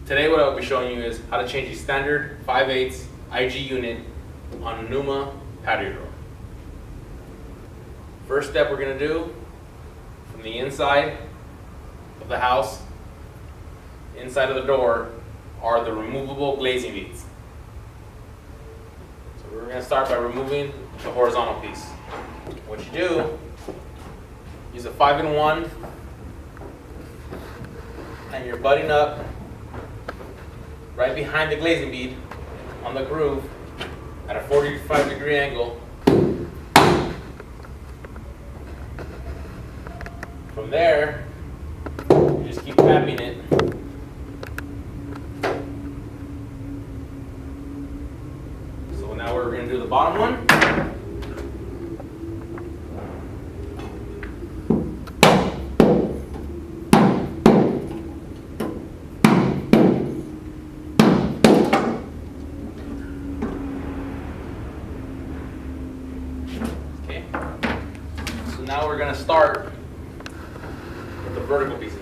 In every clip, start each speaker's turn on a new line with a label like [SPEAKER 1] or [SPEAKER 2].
[SPEAKER 1] Today what I'll be showing you is how to change a standard 5/8 IG unit on a Neuma patio door. First step we're going to do, from the inside of the house, inside of the door, are the removable glazing beads. So we're going to start by removing the horizontal piece. What you do, use a 5-in-1 and you're butting up right behind the glazing bead on the groove at a 45-degree angle. From there, you just keep tapping it. So now we're going to do the bottom one. Okay. So now we're going to start with the vertical pieces.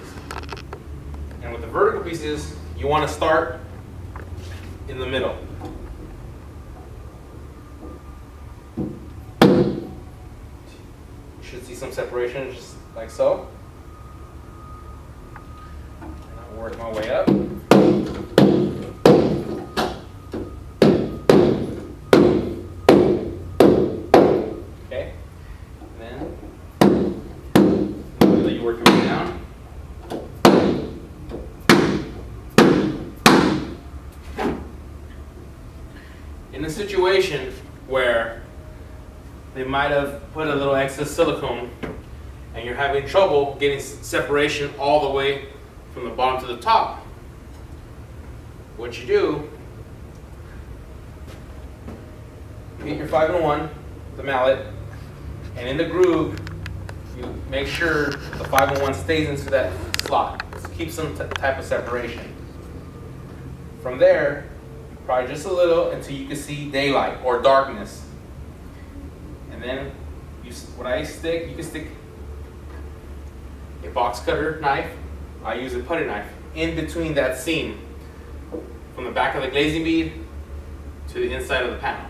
[SPEAKER 1] And with the vertical pieces, you want to start in the middle. You should see some separation, just like so. And I'll work my way up. Okay. And then let you work your way down. In a situation where they might have put a little excess silicone and you're having trouble getting separation all the way from the bottom to the top, what you do, you get your 5-in-1 with a mallet, and in the groove you make sure the 5-in-1 stays into that slot. So keep some type of separation. From there, probably just a little until you can see daylight or darkness. And then you can stick a box cutter knife. I use a putty knife in between that seam from the back of the glazing bead to the inside of the panel.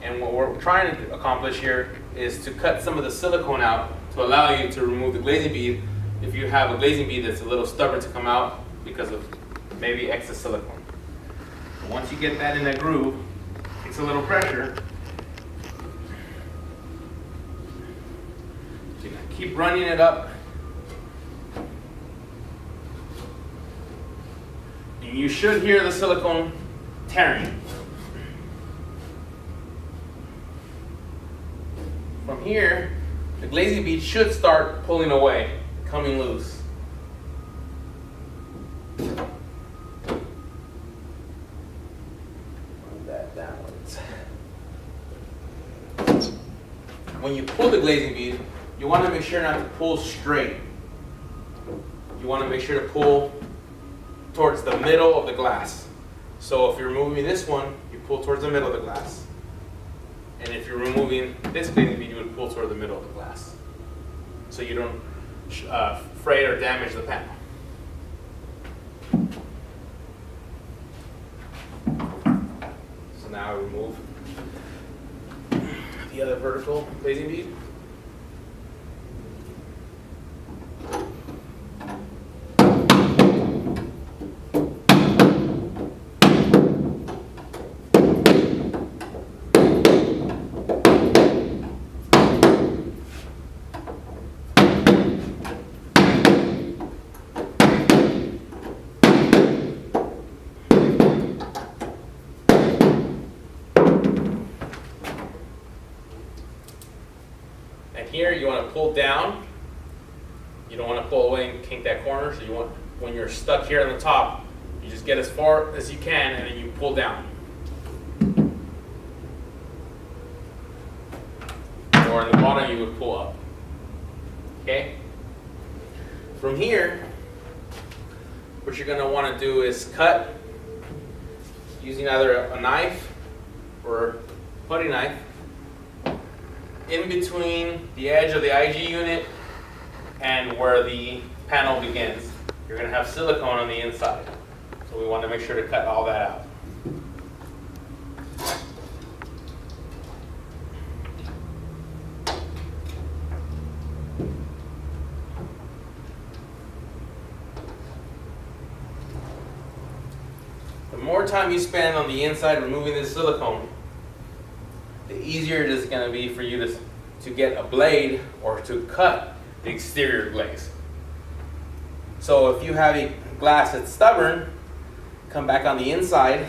[SPEAKER 1] And what we're trying to accomplish here is to cut some of the silicone out to allow you to remove the glazing bead if you have a glazing bead that's a little stubborn to come out because of maybe excess silicone. But once you get that in that groove, it takes a little pressure. So you keep running it up. And you should hear the silicone tearing. From here, the glazing bead should start pulling away, coming loose. Run that downwards. When you pull the glazing bead, you want to make sure not to pull straight. You want to make sure to pull towards the middle of the glass. So if you're removing this one, you pull towards the middle of the glass. And if you're removing this glazing bead, you would pull toward the middle of the glass, so you don't fray or damage the panel. So now I remove the other vertical glazing bead. And here you want to pull down. You don't want to pull away and kink that corner. So you want, when you're stuck here on the top, you just get as far as you can and then you pull down. Or in the bottom you would pull up. Okay? From here, what you're going to want to do is cut using either a knife or putty knife in between the edge of the IG unit and where the panel begins. you're going to have silicone on the inside. So we want to make sure to cut all that out. The more time you spend on the inside removing this silicone, the easier it is going to be for you to get a blade or to cut the exterior glaze. So if you have a glass that's stubborn, come back on the inside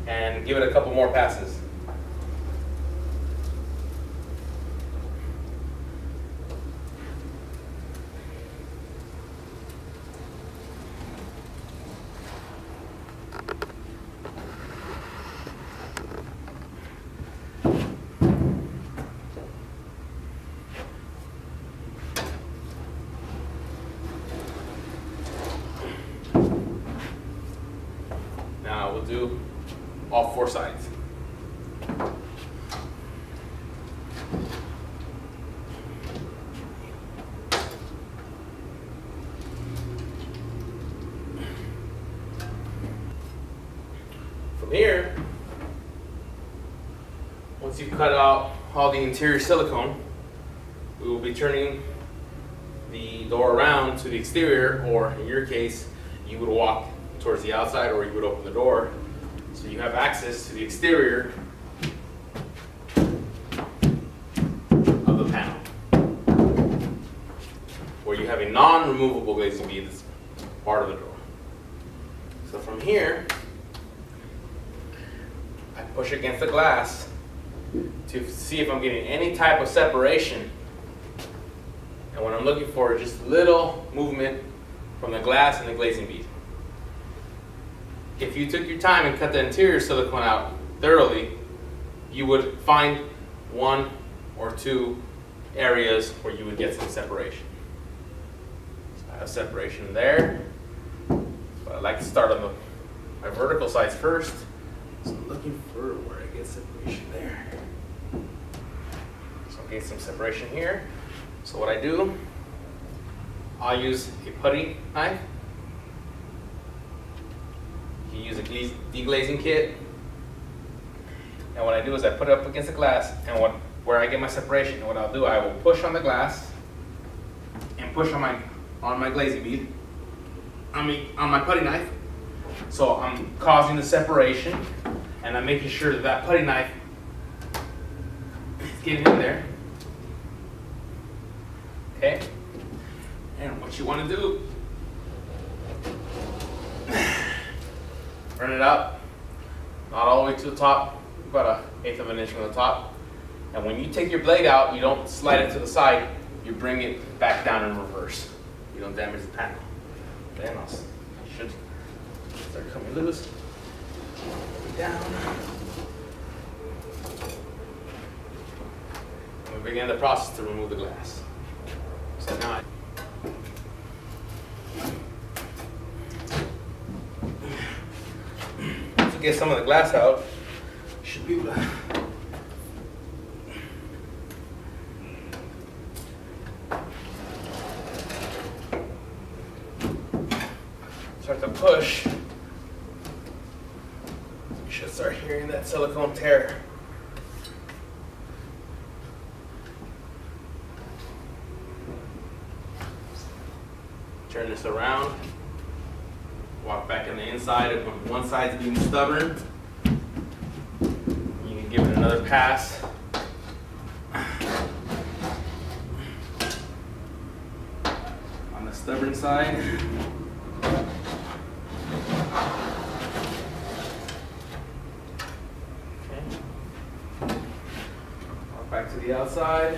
[SPEAKER 1] and give it a couple more passes. Now we'll do all four sides. From here, once you've cut out all the interior silicone, we will be turning the door around to the exterior, or in your case, you would walk towards the outside or you would open the door. So you have access to the exterior of the panel, where you have a non-removable glazing bead that's part of the door. So from here, I push against the glass to see if I'm getting any type of separation. And what I'm looking for is just little movement from the glass and the glazing bead. If you took your time and cut the interior silicone out thoroughly, you would find one or two areas where you would get some separation. So I have separation there, but I like to start on my vertical sides first. So I'm looking for where I get separation there. So I get some separation here. So what I do, I'll use a putty knife. You use a deglazing kit, and what I do is I put it up against the glass, and where I get my separation, and what I'll do, I will push on the glass and push on my glazing bead, on my putty knife. So I'm causing the separation, and I'm making sure that that putty knife is getting in there. Okay, and what you want to do, turn it up, not all the way to the top, about 1/8 of an inch from the top. And when you take your blade out, you don't slide it to the side, you bring it back down in reverse. You don't damage the panel. Then I should start coming loose. Down. And we begin the process to remove the glass. So now get some of the glass out, should be able to start to push. You should start hearing that silicone tear. Turn this around. Walk back on the inside. If one side's being stubborn, you can give it another pass. On the stubborn side. Okay. Walk back to the outside.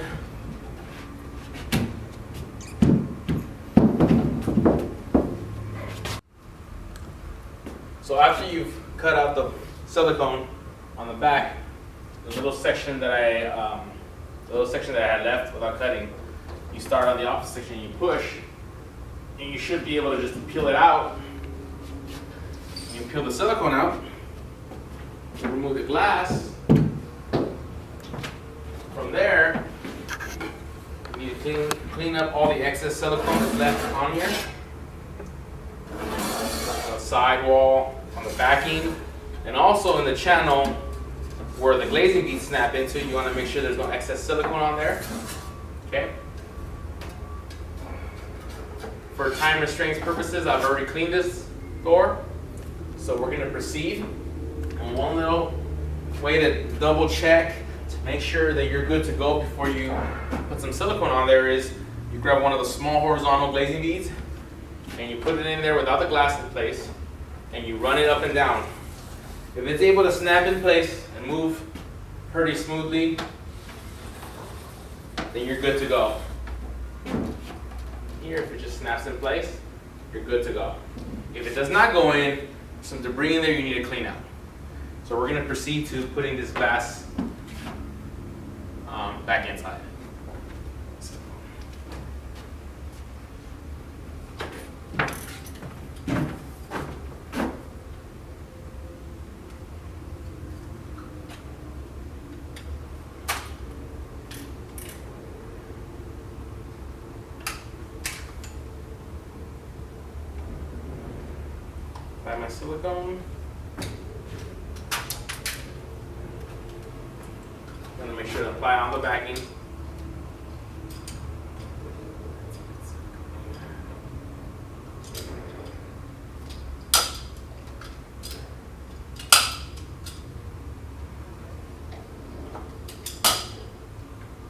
[SPEAKER 1] So after you've cut out the silicone on the back, the little section that I had left without cutting, you start on the opposite section, you push, and you should be able to just peel it out. You peel the silicone out, you remove the glass. From there, you You need to clean up all the excess silicone that's left on here. On the sidewall, on the backing, and also in the channel where the glazing beads snap into. You want to make sure there's no excess silicone on there. Okay. For time restraints purposes, I've already cleaned this door, so we're going to proceed. And one little way to double check to make sure that you're good to go before you put some silicone on there is you grab one of the small horizontal glazing beads and you put it in there without the glass in place and you run it up and down. If it's able to snap in place and move pretty smoothly, then you're good to go. Here, if it just snaps in place, you're good to go. If it does not go in, some debris in there you need to clean out. So we're going to proceed to putting this glass back inside. Apply my silicone. I'm going to make sure to apply on the backing.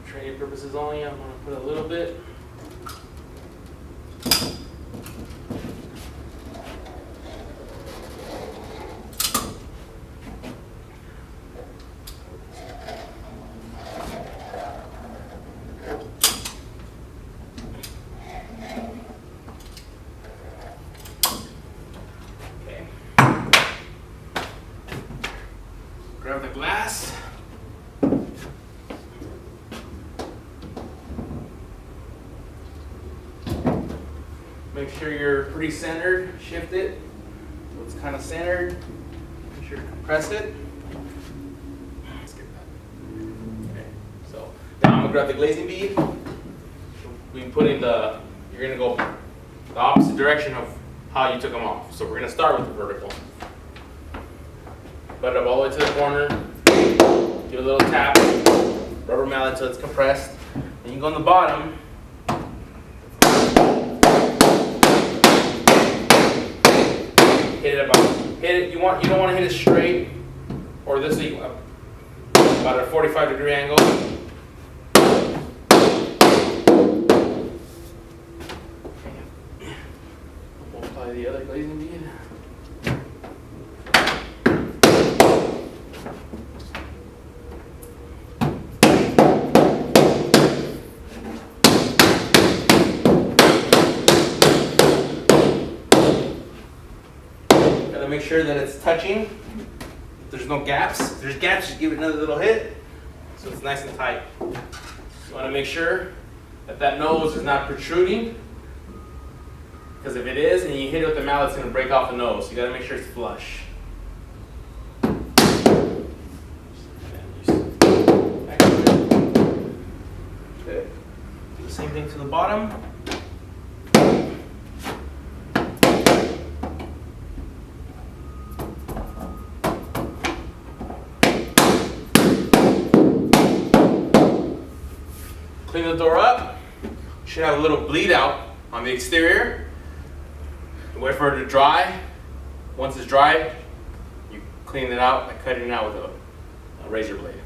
[SPEAKER 1] Training purposes only, I'm going to put a little bit. Grab the glass. Make sure you're pretty centered. Shift it so it's kind of centered. Make sure to compress it. Let's get that. Okay. So now I'm gonna grab the glazing bead. You're gonna go the opposite direction of how you took them off. So we're gonna start with the vertical. Butt it up all the way to the corner, give it a little tap, rubber mallet until it's compressed. Then you go on the bottom, you don't want to hit it straight, or this way, about a 45-degree angle. We'll apply the other glazing bead. Make sure that it's touching. If there's no gaps. If there's gaps, just give it another little hit so it's nice and tight. You want to make sure that that nose is not protruding, because if it is and you hit it with the mallet, it's going to break off the nose. So you got to make sure it's flush. Okay. Do the same thing to the bottom. Clean the door up. Should have a little bleed out on the exterior. Wait for it to dry. Once it's dry, you clean it out by cutting it out with a razor blade.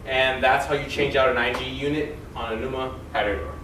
[SPEAKER 1] And that's how you change out an IG unit on a Neuma patio door.